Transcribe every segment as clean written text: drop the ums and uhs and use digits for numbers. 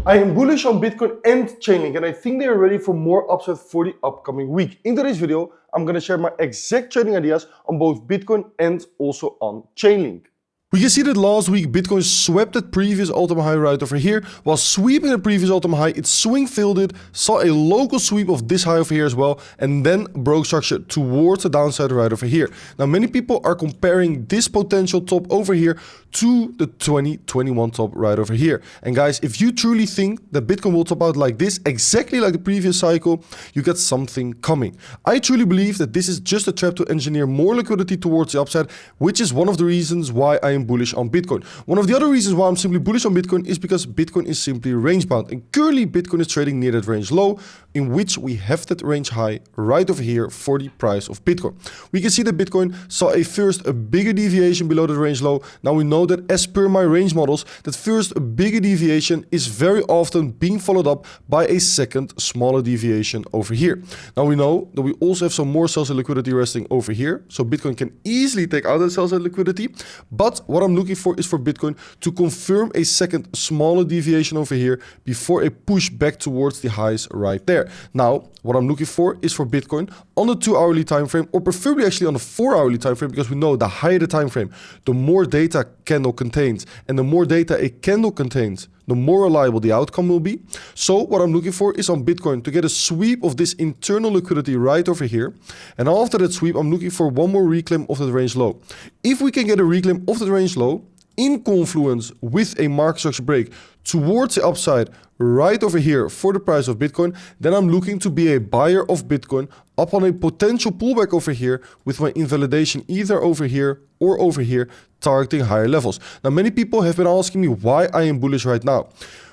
I am bullish on Bitcoin and Chainlink, and I think they are ready for more upside for the upcoming week. In today's video, I'm going to share my exact trading ideas on both Bitcoin and also on Chainlink. We can see that last week Bitcoin swept that previous all-time high right over here. While sweeping the previous all-time high, it swing filled it, saw a local sweep of this high over here as well, and then broke structure towards the downside right over here. Now many people are comparing this potential top over here to the 2021 top right over here. And guys, if you truly think that Bitcoin will top out like this, exactly like the previous cycle, you got something coming. I truly believe that this is just a trap to engineer more liquidity towards the upside, which is one of the reasons why I am bullish on Bitcoin. One of the other reasons why I'm simply bullish on Bitcoin is because Bitcoin is simply range bound, and currently Bitcoin is trading near that range low, in which we have that range high right over here for the price of Bitcoin. We can see that Bitcoin saw a bigger deviation below the range low. Now we know that as per my range models, that first bigger deviation is very often being followed up by a second smaller deviation over here. Now we know that we also have some more sell side liquidity resting over here, so Bitcoin can easily take out that sell side liquidity. But what I'm looking for is for Bitcoin to confirm a second smaller deviation over here before a push back towards the highs right there. Now, what I'm looking for is for Bitcoin on the 2-hourly time frame, or preferably actually on the 4-hourly time frame, because we know the higher the time frame, the more data candle contains, and the more data a candle contains, the more reliable the outcome will be. So what I'm looking for is on Bitcoin to get a sweep of this internal liquidity right over here. And after that sweep, I'm looking for one more reclaim of that range low. If we can get a reclaim of that range low in confluence with a market structure break towards the upside right over here for the price of Bitcoin, then I'm looking to be a buyer of Bitcoin upon a potential pullback over here with my invalidation either over here or over here targeting higher levels. Now many people have been asking me why I am bullish right now.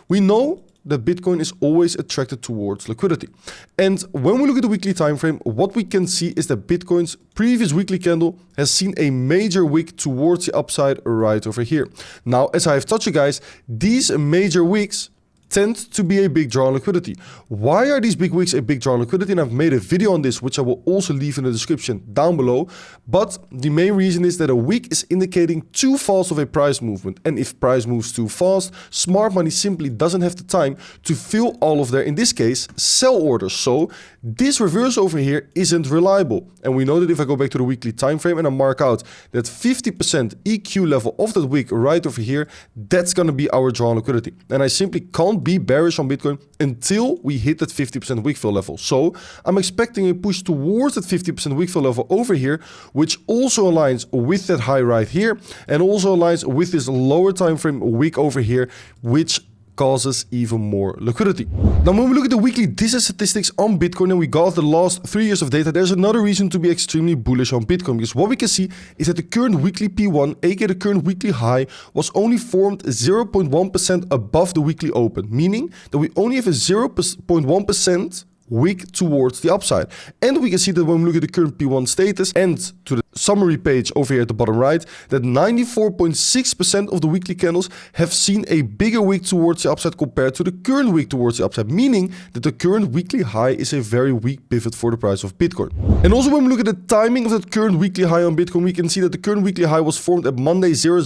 We know that Bitcoin is always attracted towards liquidity. And when we look at the weekly time frame, what we can see is that Bitcoin's previous weekly candle has seen a major wick towards the upside right over here. Now, as I have touched you guys, these major wicks tend to be a big draw on liquidity. Why are these big wicks a big draw on liquidity? And I've made a video on this, which I will also leave in the description down below. But the main reason is that a wick is indicating too fast of a price movement. And if price moves too fast, smart money simply doesn't have the time to fill all of their, in this case, sell orders. So this reverse over here isn't reliable. And we know that if I go back to the weekly time frame and I mark out that 50% EQ level of that wick right over here, that's going to be our draw on liquidity. And I simply can't be bearish on Bitcoin until we hit that 50% wick fill level. So I'm expecting a push towards that 50% wick fill level over here, which also aligns with that high right here and also aligns with this lower time frame wick over here, which causes even more liquidity. Now when we look at the weekly distance statistics on Bitcoin and we got the last 3 years of data, there's another reason to be extremely bullish on Bitcoin, because what we can see is that the current weekly P1, aka the current weekly high, was only formed 0.1% above the weekly open, meaning that we only have a 0.1% wick towards the upside. And we can see that when we look at the current P1 status and to the summary page over here at the bottom right, that 94.6% of the weekly candles have seen a bigger wick towards the upside compared to the current wick towards the upside, meaning that the current weekly high is a very weak pivot for the price of Bitcoin. And also when we look at the timing of that current weekly high on Bitcoin, we can see that the current weekly high was formed at Monday 00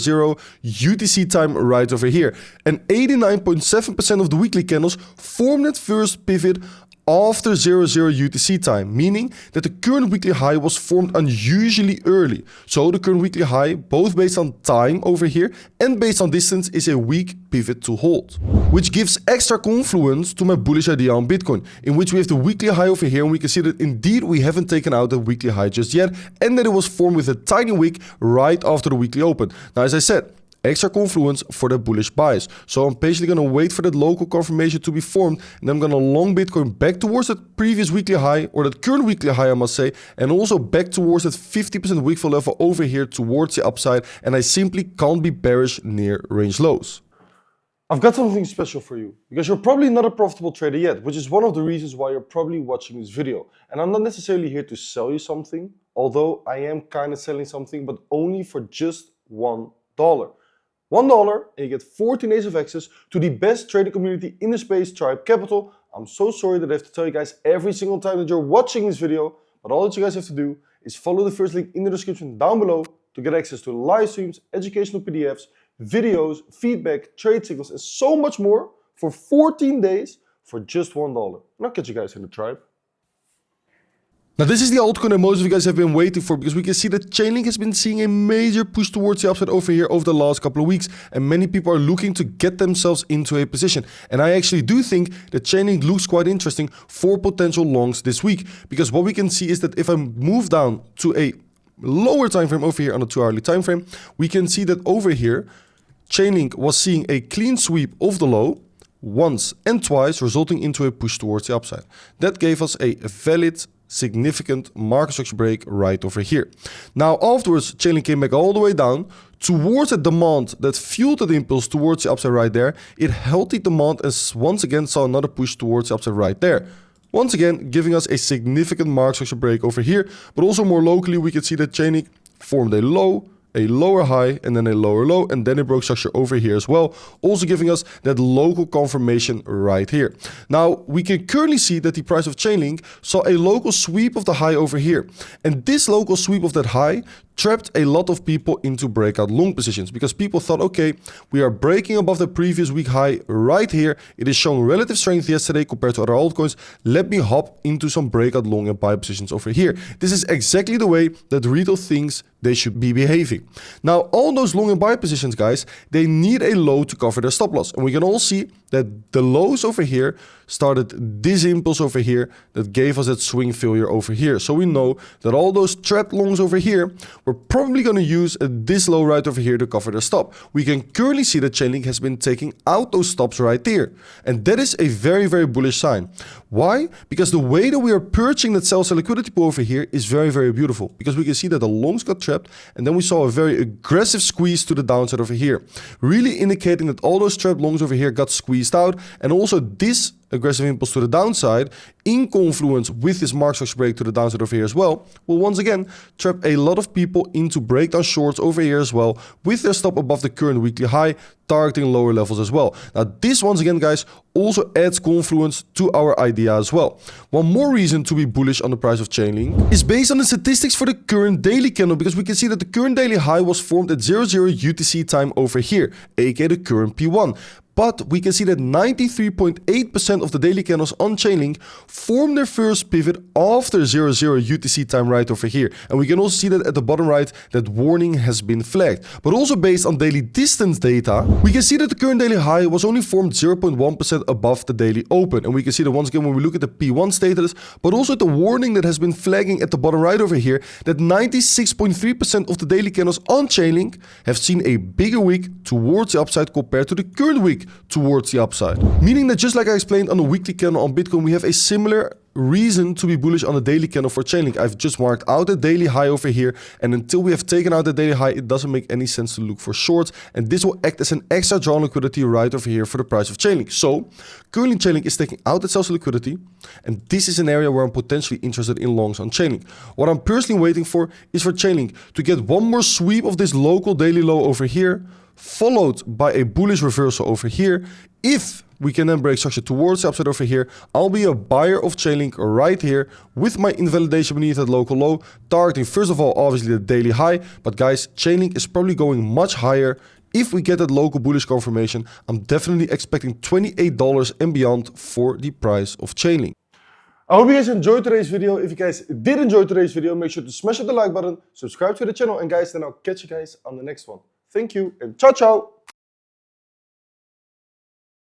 UTC time right over here. And 89.7% of the weekly candles formed that first pivot after 00 UTC time, meaning that the current weekly high was formed unusually early. So the current weekly high, both based on time over here and based on distance, is a weak pivot to hold, which gives extra confluence to my bullish idea on Bitcoin, in which we have the weekly high over here and we can see that indeed we haven't taken out the weekly high just yet, and that it was formed with a tiny wick right after the weekly open. Now, as I said, extra confluence for the bullish bias. So I'm patiently going to wait for that local confirmation to be formed, and I'm going to long Bitcoin back towards that previous weekly high, or that current weekly high I must say, and also back towards that 50% wick fill level over here towards the upside, and I simply can't be bearish near range lows. I've got something special for you, because you're probably not a profitable trader yet, which is one of the reasons why you're probably watching this video. And I'm not necessarily here to sell you something, although I am kind of selling something, but only for just $1. $1 and you get 14 days of access to the best trading community in the space, Tribe Capital. I'm so sorry that I have to tell you guys every single time that you're watching this video, but all that you guys have to do is follow the first link in the description down below to get access to live streams, educational PDFs, videos, feedback, trade signals, and so much more for 14 days for just $1. And I'll catch you guys in the tribe. Now this is the altcoin that most of you guys have been waiting for, because we can see that Chainlink has been seeing a major push towards the upside over here over the last couple of weeks, and many people are looking to get themselves into a position. And I actually do think that Chainlink looks quite interesting for potential longs this week, because what we can see is that if I move down to a lower time frame over here on the 2-hourly time frame, we can see that over here Chainlink was seeing a clean sweep of the low once and twice, resulting into a push towards the upside. That gave us a valid significant market structure break right over here. Now afterwards, Chainlink came back all the way down towards a demand that fueled the impulse towards the upside right there. It held the demand and once again saw another push towards the upside right there. Once again, giving us a significant market structure break over here, but also more locally, we can see that Chainlink formed a low, a lower high, and then a lower low, and then it broke structure over here as well, also giving us that local confirmation right here. Now we can currently see that the price of Chainlink saw a local sweep of the high over here, and this local sweep of that high trapped a lot of people into breakout long positions, because people thought, okay, we are breaking above the previous week high right here. It is showing relative strength yesterday compared to other altcoins. Let me hop into some breakout long and buy positions over here. This is exactly the way that retail thinks they should be behaving. Now, all those long and buy positions, guys, they need a low to cover their stop loss. And we can all see that the lows over here started this impulse over here that gave us that swing failure over here. So we know that all those trapped longs over here, we're probably going to use this low right over here to cover the stop. We can currently see that Chainlink has been taking out those stops right there. And that is a very, very bullish sign. Why? Because the way that we are purging that sell-side liquidity pool over here is very, very beautiful. Because we can see that the longs got trapped, and then we saw a very aggressive squeeze to the downside over here. Really indicating that all those trapped longs over here got squeezed out, and also this aggressive impulse to the downside in confluence with this market structure break to the downside over here as well will once again trap a lot of people into breakdown shorts over here as well, with their stop above the current weekly high, targeting lower levels as well. Now this once again, guys, also adds confluence to our idea as well. One more reason to be bullish on the price of Chainlink is based on the statistics for the current daily candle, because we can see that the current daily high was formed at 00 UTC time over here, aka the current P1. But we can see that 93.8% of the daily candles on Chainlink form their first pivot after 00 UTC time right over here. And we can also see that at the bottom right, that warning has been flagged. But also based on daily distance data, we can see that the current daily high was only formed 0.1% above the daily open. And we can see that once again when we look at the P1 status, but also at the warning that has been flagging at the bottom right over here, that 96.3% of the daily candles on Chainlink have seen a bigger wick towards the upside compared to the current wick towards the upside. Meaning that just like I explained on the weekly candle on Bitcoin, we have a similar reason to be bullish on the daily candle for Chainlink. I've just marked out the daily high over here, and until we have taken out the daily high, it doesn't make any sense to look for shorts, and this will act as an extra drawn liquidity right over here for the price of Chainlink. So currently Chainlink is taking out its sell-side liquidity, and this is an area where I'm potentially interested in longs on Chainlink. What I'm personally waiting for is for Chainlink to get one more sweep of this local daily low over here, followed by a bullish reversal over here. If we can then break structure towards the upside over here, I'll be a buyer of Chainlink right here with my invalidation beneath that local low, targeting first of all obviously the daily high, but guys, Chainlink is probably going much higher. If we get that local bullish confirmation, I'm definitely expecting $28 and beyond for the price of Chainlink. I hope you guys enjoyed today's video. If you guys did enjoy today's video, make sure to smash up the like button, subscribe to the channel, and guys, then I'll catch you guys on the next one. Thank you and ciao ciao!